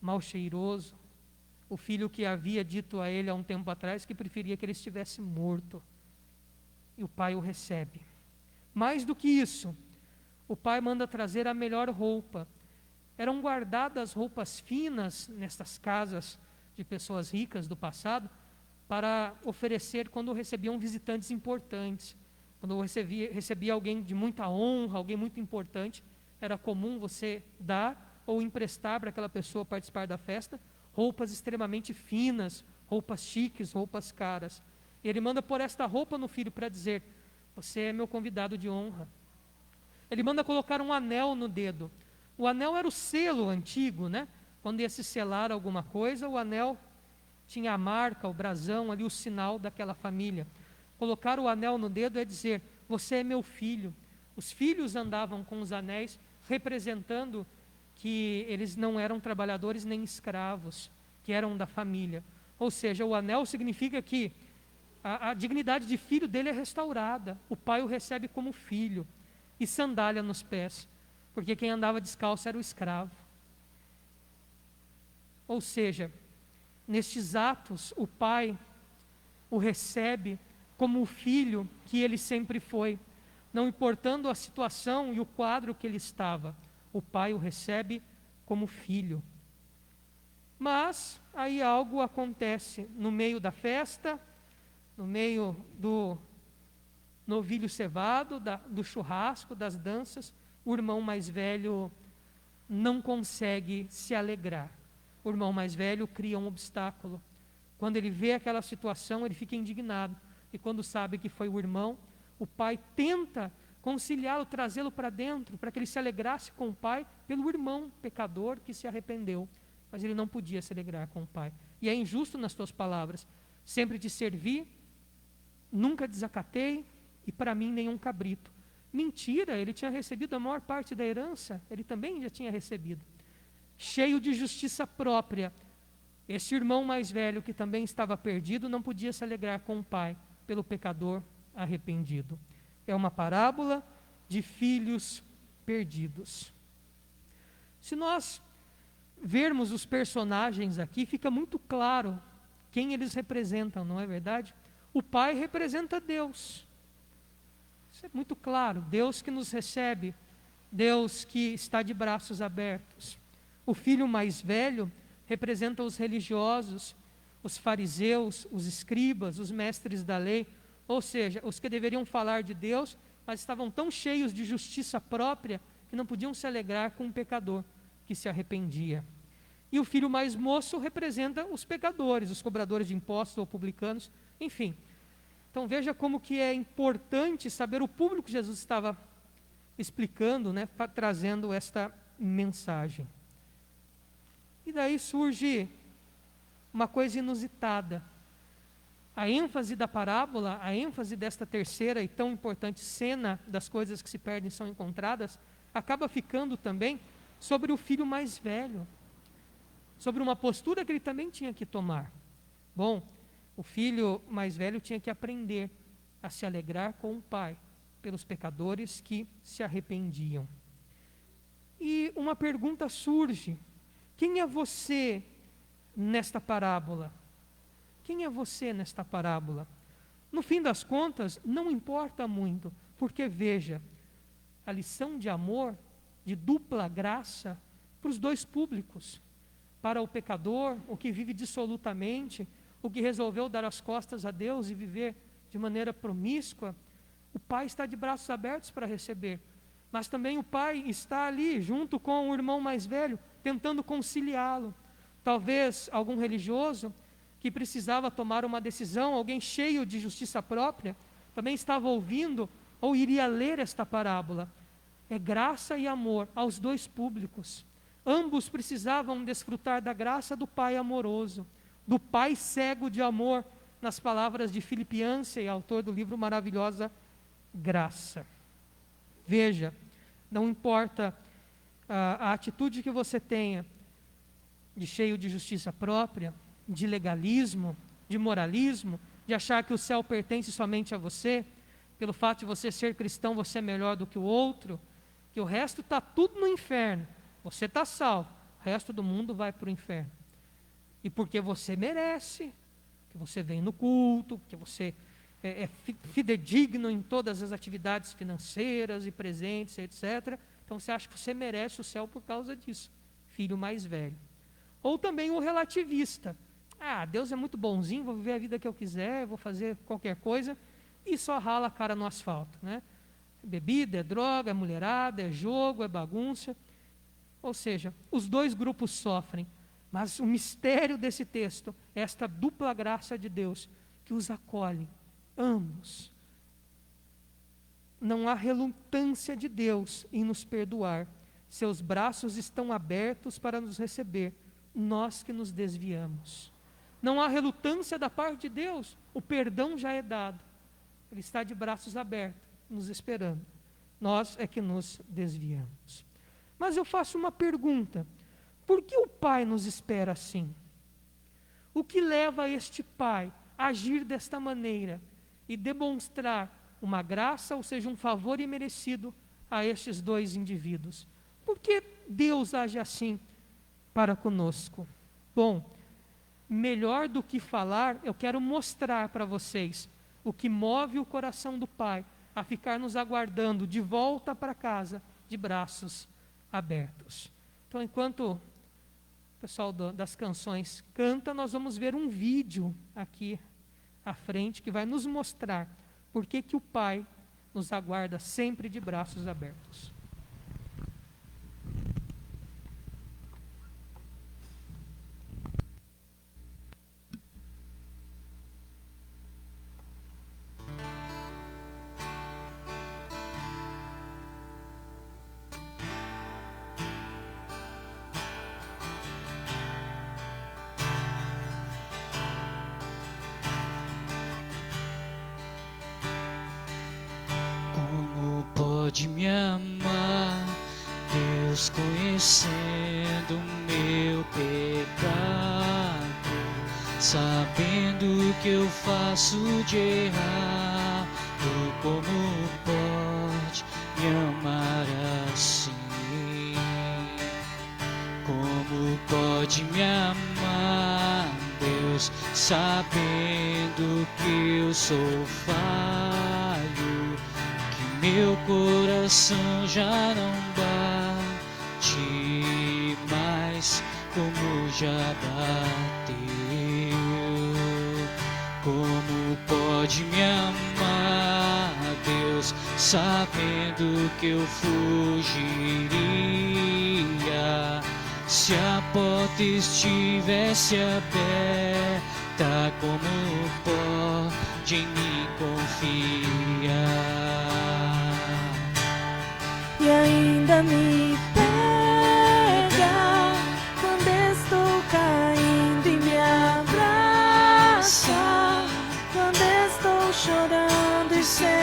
mal cheiroso. O filho que havia dito a ele há um tempo atrás que preferia que ele estivesse morto. E o pai o recebe. Mais do que isso, o pai manda trazer a melhor roupa. Eram guardadas roupas finas nestas casas de pessoas ricas do passado para oferecer quando recebiam visitantes importantes. Quando recebia alguém de muita honra, alguém muito importante, era comum você dar ou emprestar para aquela pessoa participar da festa roupas extremamente finas, roupas chiques, roupas caras. E ele manda pôr esta roupa no filho para dizer, você é meu convidado de honra. Ele manda colocar um anel no dedo. O anel era o selo antigo, né? Quando ia se selar alguma coisa, o anel tinha a marca, o brasão ali, o sinal daquela família. Colocar o anel no dedo é dizer, você é meu filho, Os filhos andavam com os anéis, representando que eles não eram trabalhadores nem escravos, que eram da família. Ou seja, o anel significa que a dignidade de filho dele é restaurada. O pai o recebe como filho. E sandália nos pés, porque quem andava descalço era o escravo. Ou seja, nestes atos, o pai o recebe como o filho que ele sempre foi. Não importando a situação e o quadro que ele estava, o pai o recebe como filho. Mas aí algo acontece no meio da festa, no meio do novilho cevado, do churrasco, das danças. O irmão mais velho não consegue se alegrar. O irmão mais velho cria um obstáculo. Quando ele vê aquela situação, ele fica indignado. E quando sabe que foi o irmão, o pai tenta conciliá-lo, trazê-lo para dentro, para que ele se alegrasse com o pai pelo irmão pecador que se arrependeu. Mas ele não podia se alegrar com o pai. E é injusto nas tuas palavras. Sempre te servi, nunca desacatei, e para mim nenhum cabrito. Mentira, ele tinha recebido a maior parte da herança, ele também já tinha recebido. Cheio de justiça própria, esse irmão mais velho que também estava perdido não podia se alegrar com o pai pelo pecador arrependido. É uma parábola de filhos perdidos. Se nós vermos os personagens aqui, fica muito claro quem eles representam, não é verdade? O pai representa Deus. Isso é muito claro. Deus que nos recebe, Deus que está de braços abertos. O filho mais velho representa os religiosos, os fariseus, os escribas, os mestres da lei, ou seja, os que deveriam falar de Deus, mas estavam tão cheios de justiça própria que não podiam se alegrar com um pecador que se arrependia. E o filho mais moço representa os pecadores, os cobradores de impostos ou publicanos, enfim. Então veja como que é importante saber o público que Jesus estava explicando, né, trazendo esta mensagem. E daí surge uma coisa inusitada. A ênfase da parábola, a ênfase desta terceira e tão importante cena das coisas que se perdem são encontradas, acaba ficando também sobre o filho mais velho, sobre uma postura que ele também tinha que tomar. Bom, o filho mais velho tinha que aprender a se alegrar com o pai, pelos pecadores que se arrependiam. E uma pergunta surge: quem é você nesta parábola? Quem é você nesta parábola? No fim das contas, não importa muito, porque veja, a lição de amor, de dupla graça, para os dois públicos. Para o pecador, o que vive dissolutamente, o que resolveu dar as costas a Deus e viver de maneira promíscua, o pai está de braços abertos para receber. Mas também o pai está ali, junto com o irmão mais velho, tentando conciliá-lo. Talvez algum religioso que precisava tomar uma decisão, alguém cheio de justiça própria, também estava ouvindo ou iria ler esta parábola. É graça e amor aos dois públicos. Ambos precisavam desfrutar da graça do pai amoroso, do pai cego de amor, nas palavras de Philip Yancey, autor do livro Maravilhosa Graça. Veja, não importa a atitude que você tenha, de cheio de justiça própria, de legalismo, de moralismo, de achar que o céu pertence somente a você, pelo fato de você ser cristão, você é melhor do que o outro, que o resto está tudo no inferno, você está salvo, o resto do mundo vai para o inferno. E porque você merece, que você vem no culto, que você é fidedigno em todas as atividades financeiras e presentes, etc. Então você acha que você merece o céu por causa disso, filho mais velho. Ou também o relativista. Deus é muito bonzinho, vou viver a vida que eu quiser, vou fazer qualquer coisa, e só rala a cara no asfalto, né? Bebida, é droga, é mulherada, é jogo, é bagunça. Ou seja, os dois grupos sofrem, mas o mistério desse texto é esta dupla graça de Deus, que os acolhe, ambos. Não há relutância de Deus em nos perdoar, seus braços estão abertos para nos receber, nós que nos desviamos. Não há relutância da parte de Deus, o perdão já é dado, Ele está de braços abertos, nos esperando. nós é que nos desviamos. Mas eu faço uma pergunta: por que o Pai nos espera assim? O que leva este Pai a agir desta maneira e demonstrar uma graça, ou seja, um favor imerecido a estes dois indivíduos? Por que Deus age assim para conosco? Bom, melhor do que falar, eu quero mostrar para vocês o que move o coração do Pai a ficar nos aguardando de volta para casa de braços abertos. Então, enquanto o pessoal das canções canta, nós vamos ver um vídeo aqui à frente que vai nos mostrar por que o Pai nos aguarda sempre de braços abertos. Pode me amar, Deus, conhecendo o meu pecado, sabendo o que eu faço de errado. Como pode me amar assim? Como pode me amar, Deus, sabendo que eu sou falho, meu coração já não bate mais como já bateu. Como pode me amar, Deus, sabendo que eu fugiria se a porta estivesse aberta? Como pode em mim confiar? E ainda me pega quando estou caindo e me abraça quando estou chorando e segura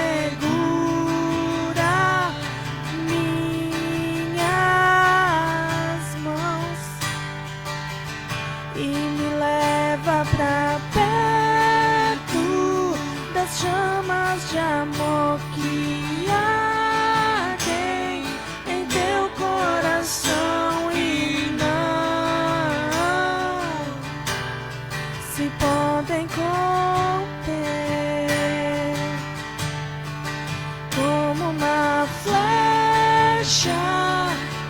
minhas mãos e me leva pra perto das chamas de amor que há e não se podem conter. Como uma flecha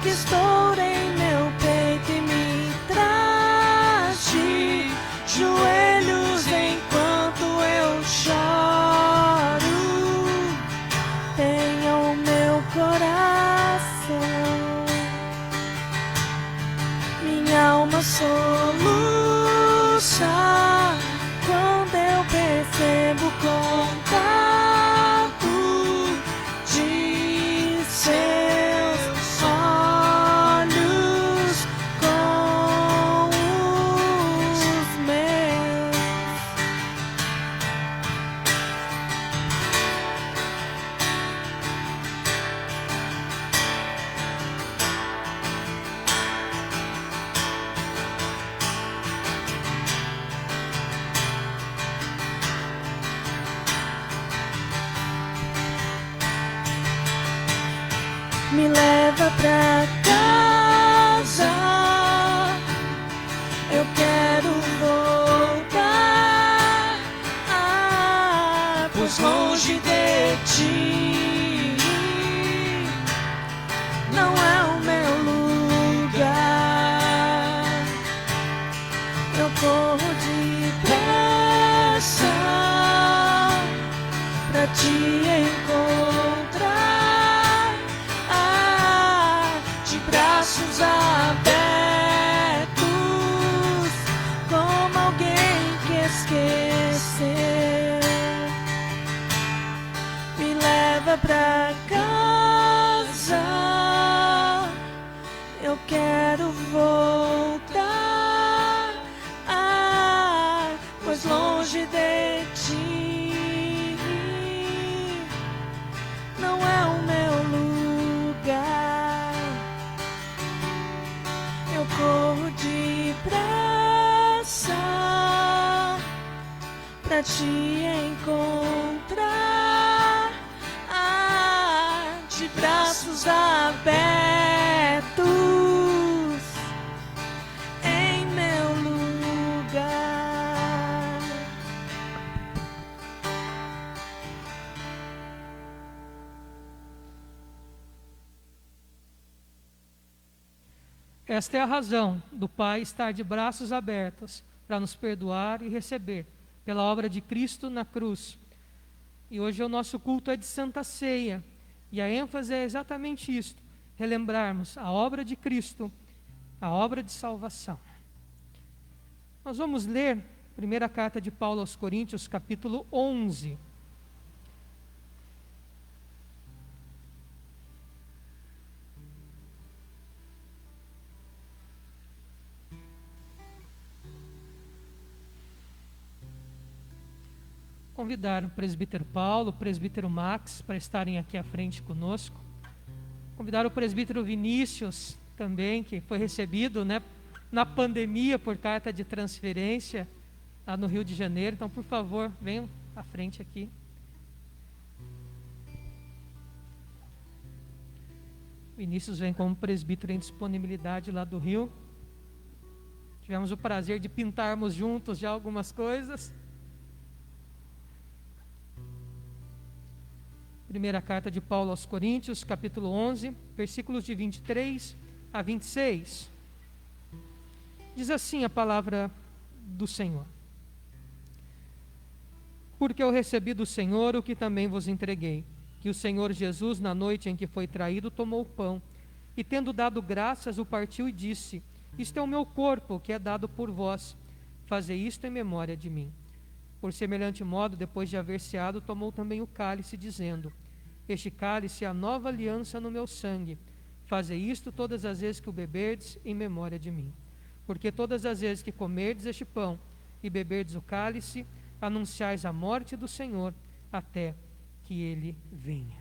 que estoura em meu peito e me traz de joelhos enquanto eu choro. Tenha o meu coração, minha alma soluça quando eu percebo o contato de seus olhos com os meus. Me leva pra casa, eu quero voltar, pois longe de ti não é o meu lugar. Eu corro depressa pra te encontrar, braços abertos, como alguém que esqueceu. Me leva pra casa, eu quero voltar, pois longe de ti não é o meu lugar. para te encontrar, de braços abertos em meu lugar. Esta é a razão do Pai estar de braços abertos para nos perdoar e receber pela obra de Cristo na cruz. E hoje o nosso culto é de Santa Ceia, e a ênfase é exatamente isto: relembrarmos a obra de Cristo, a obra de salvação. Nós vamos ler a primeira carta de Paulo aos Coríntios, capítulo 11. Convidar o presbítero Paulo, o presbítero Max para estarem aqui à frente conosco. Convidar o presbítero Vinícius também, que foi recebido, na pandemia por carta de transferência lá no Rio de Janeiro. Então, por favor, venham à frente aqui. Vinícius vem como presbítero em disponibilidade lá do Rio. Tivemos o prazer de pintarmos juntos já algumas coisas. Primeira carta de Paulo aos Coríntios, capítulo 11, versículos de 23 a 26. Diz assim a palavra do Senhor: Porque eu recebi do Senhor o que também vos entreguei, que o Senhor Jesus, na noite em que foi traído, tomou o pão, e tendo dado graças, o partiu e disse: Isto é o meu corpo, que é dado por vós. Fazei isto em memória de mim. Por semelhante modo, depois de haver ceado, tomou também o cálice, dizendo: Este cálice é a nova aliança no meu sangue. Fazei isto todas as vezes que o beberdes, em memória de mim. Porque todas as vezes que comerdes este pão e beberdes o cálice, anunciais a morte do Senhor, até que ele venha.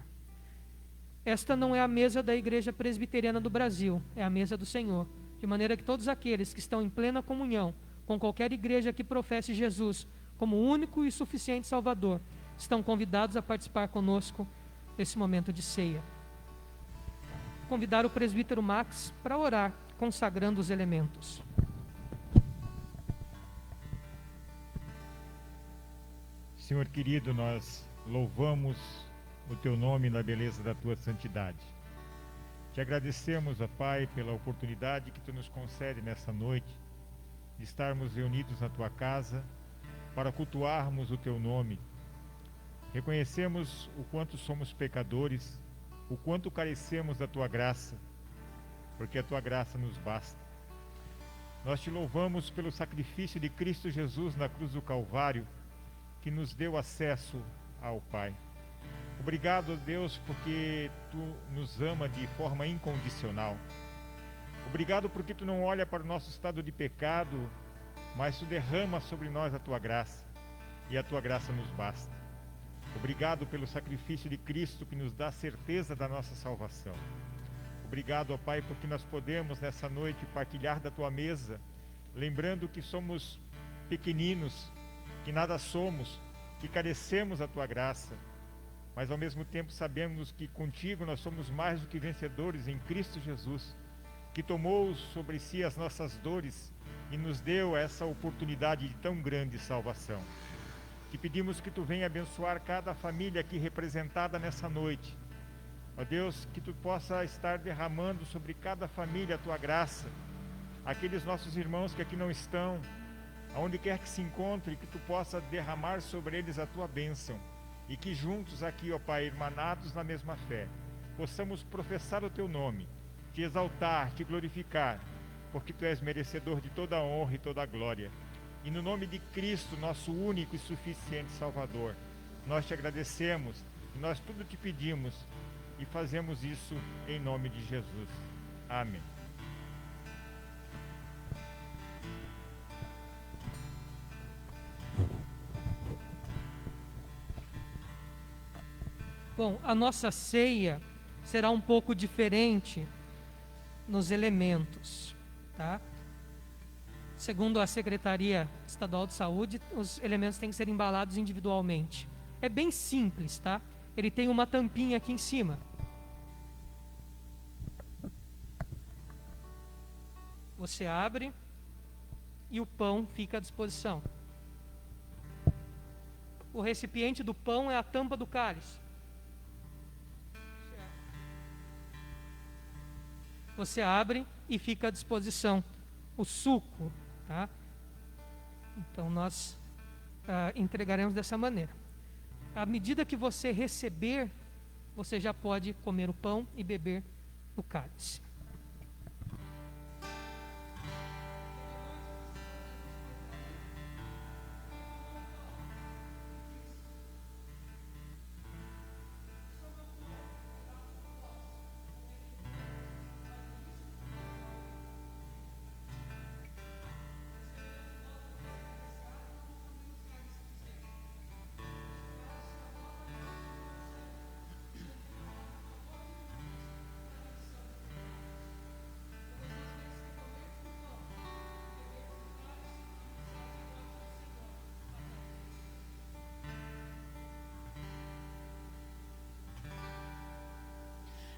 Esta não é a mesa da Igreja Presbiteriana do Brasil, é a mesa do Senhor. De maneira que todos aqueles que estão em plena comunhão com qualquer igreja que professe Jesus como único e suficiente Salvador, estão convidados a participar conosco desse momento de ceia. Convidar o presbítero Max para orar, consagrando os elementos. Senhor querido, nós louvamos o Teu nome na beleza da Tua santidade. Te agradecemos, ó Pai, pela oportunidade que Tu nos concede nessa noite de estarmos reunidos na Tua casa para cultuarmos o Teu nome. Reconhecemos o quanto somos pecadores, o quanto carecemos da Tua graça, porque a Tua graça nos basta. Nós Te louvamos pelo sacrifício de Cristo Jesus na cruz do Calvário, que nos deu acesso ao Pai. Obrigado, Deus, porque Tu nos ama de forma incondicional. Obrigado porque Tu não olha para o nosso estado de pecado, mas Tu derrama sobre nós a Tua graça, e a Tua graça nos basta. Obrigado pelo sacrifício de Cristo que nos dá a certeza da nossa salvação. Obrigado, ó Pai, porque nós podemos nessa noite partilhar da Tua mesa, lembrando que somos pequeninos, que nada somos, que carecemos da Tua graça, mas ao mesmo tempo sabemos que contigo nós somos mais do que vencedores em Cristo Jesus, que tomou sobre si as nossas dores e nos deu essa oportunidade de tão grande salvação. Que pedimos que Tu venha abençoar cada família aqui representada nessa noite. Ó Deus, que Tu possa estar derramando sobre cada família a Tua graça. Aqueles nossos irmãos que aqui não estão, aonde quer que se encontre, que Tu possa derramar sobre eles a Tua bênção. E que juntos aqui, ó Pai, irmanados na mesma fé, possamos professar o Teu nome, Te exaltar, Te glorificar, porque Tu és merecedor de toda a honra e toda a glória. E no nome de Cristo, nosso único e suficiente Salvador, nós Te agradecemos, e nós tudo Te pedimos, e fazemos isso em nome de Jesus. Amém. Bom, a nossa ceia será um pouco diferente nos elementos, tá? Segundo a Secretaria Estadual de Saúde, os elementos têm que ser embalados individualmente. É bem simples, tá? Ele tem uma tampinha aqui em cima. Você abre e o pão fica à disposição. O recipiente do pão é a tampa do cálice. Você abre e fica à disposição o suco, tá? Então nós entregaremos dessa maneira. À medida que você receber, você já pode comer o pão e beber o cálice.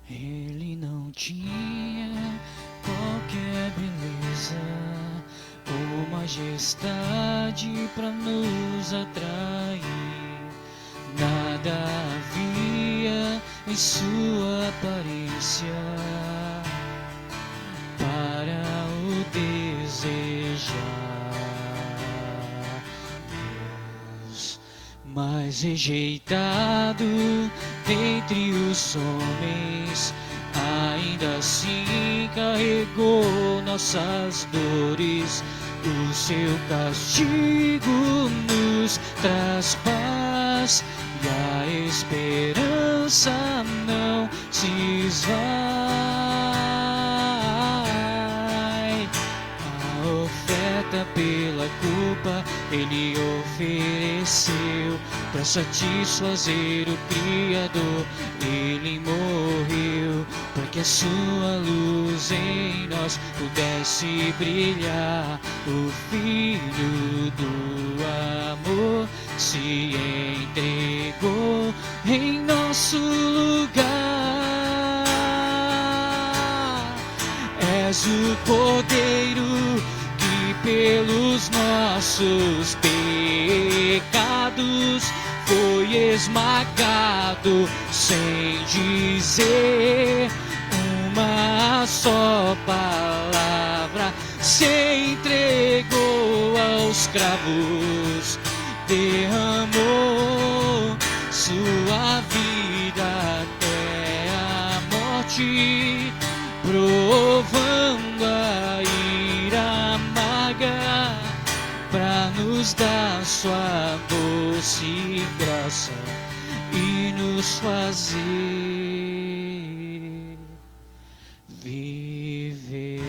Ele não tinha qualquer beleza ou majestade para nos atrair. Nada havia em sua aparência para o desejar. Mas rejeitado dentre os homens, ainda assim carregou nossas dores. O seu castigo nos traz paz e a esperança não se esvai. A oferta pela culpa ele ofereceu para satisfazer o Criador. Ele morreu para que a sua luz em nós pudesse brilhar. O Filho do amor se entregou em nosso lugar. És o Cordeiro que pelos nossos pecados foi esmagado, sem dizer uma só palavra, se entregou aos cravos, derramou sua vida até a morte, provando a ira amarga, pra nos dar sua doce graça e nos fazer viver.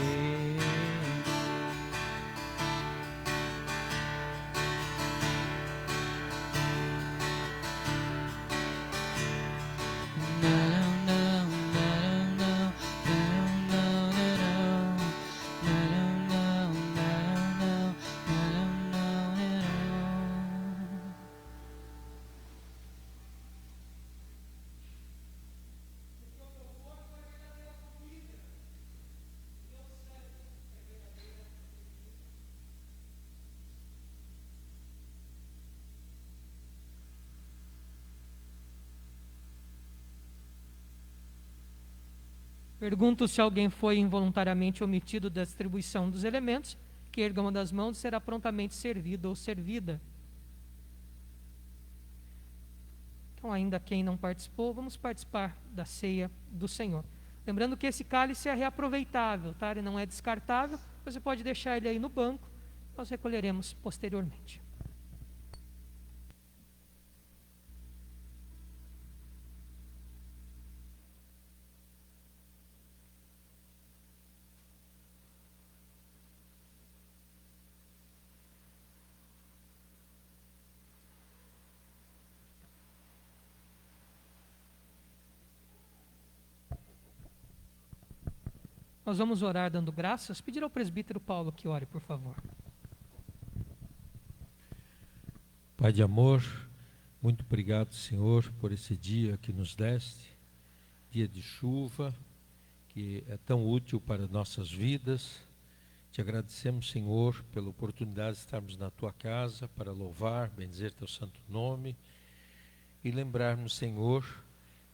Pergunto se alguém foi involuntariamente omitido da distribuição dos elementos, que erga uma das mãos e será prontamente servido ou servida. Então, ainda quem não participou, vamos participar da ceia do Senhor. Lembrando que esse cálice é reaproveitável, tá? Ele não é descartável, você pode deixar ele aí no banco, nós recolheremos posteriormente. Nós vamos orar dando graças. Pedir ao presbítero Paulo que ore, por favor. Pai de amor, muito obrigado, Senhor, por esse dia que nos deste, dia de chuva, que é tão útil para nossas vidas. Te agradecemos, Senhor, pela oportunidade de estarmos na Tua casa para louvar, bendizer Teu santo nome e lembrarmos, Senhor,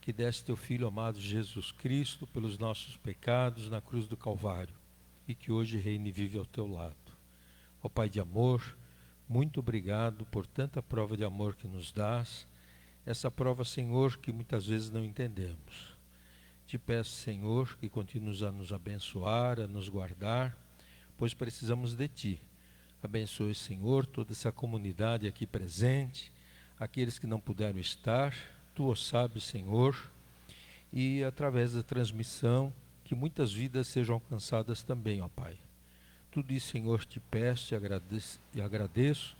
que deste Teu Filho amado Jesus Cristo pelos nossos pecados na cruz do Calvário e que hoje reina e vive ao Teu lado. Ó Pai de amor, muito obrigado por tanta prova de amor que nos dás, essa prova, Senhor, que muitas vezes não entendemos. Te peço, Senhor, que continues a nos abençoar, a nos guardar, pois precisamos de Ti. Abençoe, Senhor, toda essa comunidade aqui presente, aqueles que não puderam estar, Tu o sabes, Senhor, e através da transmissão, que muitas vidas sejam alcançadas também, ó Pai. Tudo isso, Senhor, te peço e agradeço,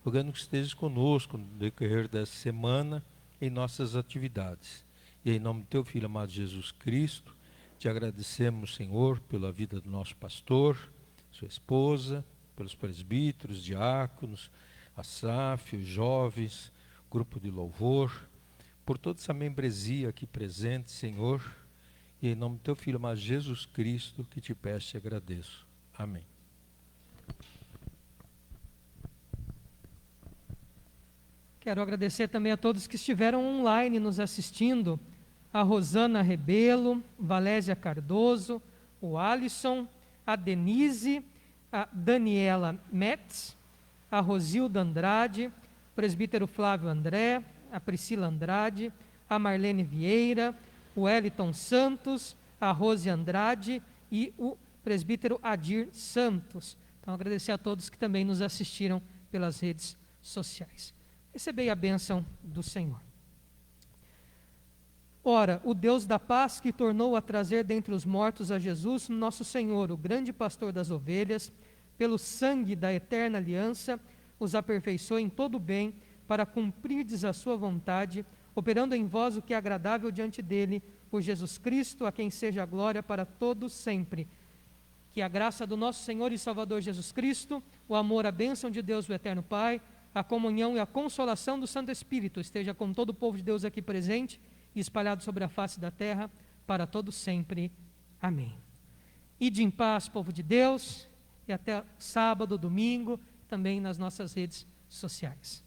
rogando que estejas conosco no decorrer dessa semana, em nossas atividades. E em nome do Teu Filho amado Jesus Cristo, te agradecemos, Senhor, pela vida do nosso pastor, sua esposa, pelos presbíteros, diáconos, a SAF, os jovens, grupo de louvor, por toda essa membresia aqui presente, Senhor, e em nome do Teu Filho amado Jesus Cristo, que te peço e agradeço. Amém. Quero agradecer também a todos que estiveram online nos assistindo, a Rosana Rebelo, Valésia Cardoso, o Alisson, a Denise, a Daniela Metz, a Rosilda Andrade, o presbítero Flávio André, a Priscila Andrade, a Marlene Vieira, o Wellington Santos, a Rose Andrade e o presbítero Adir Santos. Então, agradecer a todos que também nos assistiram pelas redes sociais. Recebei a bênção do Senhor. Ora, o Deus da paz que tornou a trazer dentre os mortos a Jesus, nosso Senhor, o grande pastor das ovelhas, pelo sangue da eterna aliança, os aperfeiçoe em todo o bem, para cumprirdes a sua vontade, operando em vós o que é agradável diante dele, por Jesus Cristo, a quem seja a glória para todos sempre. Que a graça do nosso Senhor e Salvador Jesus Cristo, o amor, a bênção de Deus, o eterno Pai, a comunhão e a consolação do Santo Espírito esteja com todo o povo de Deus aqui presente e espalhado sobre a face da terra, para todos sempre. Amém. Ide em paz, povo de Deus, e até sábado, domingo, também nas nossas redes sociais.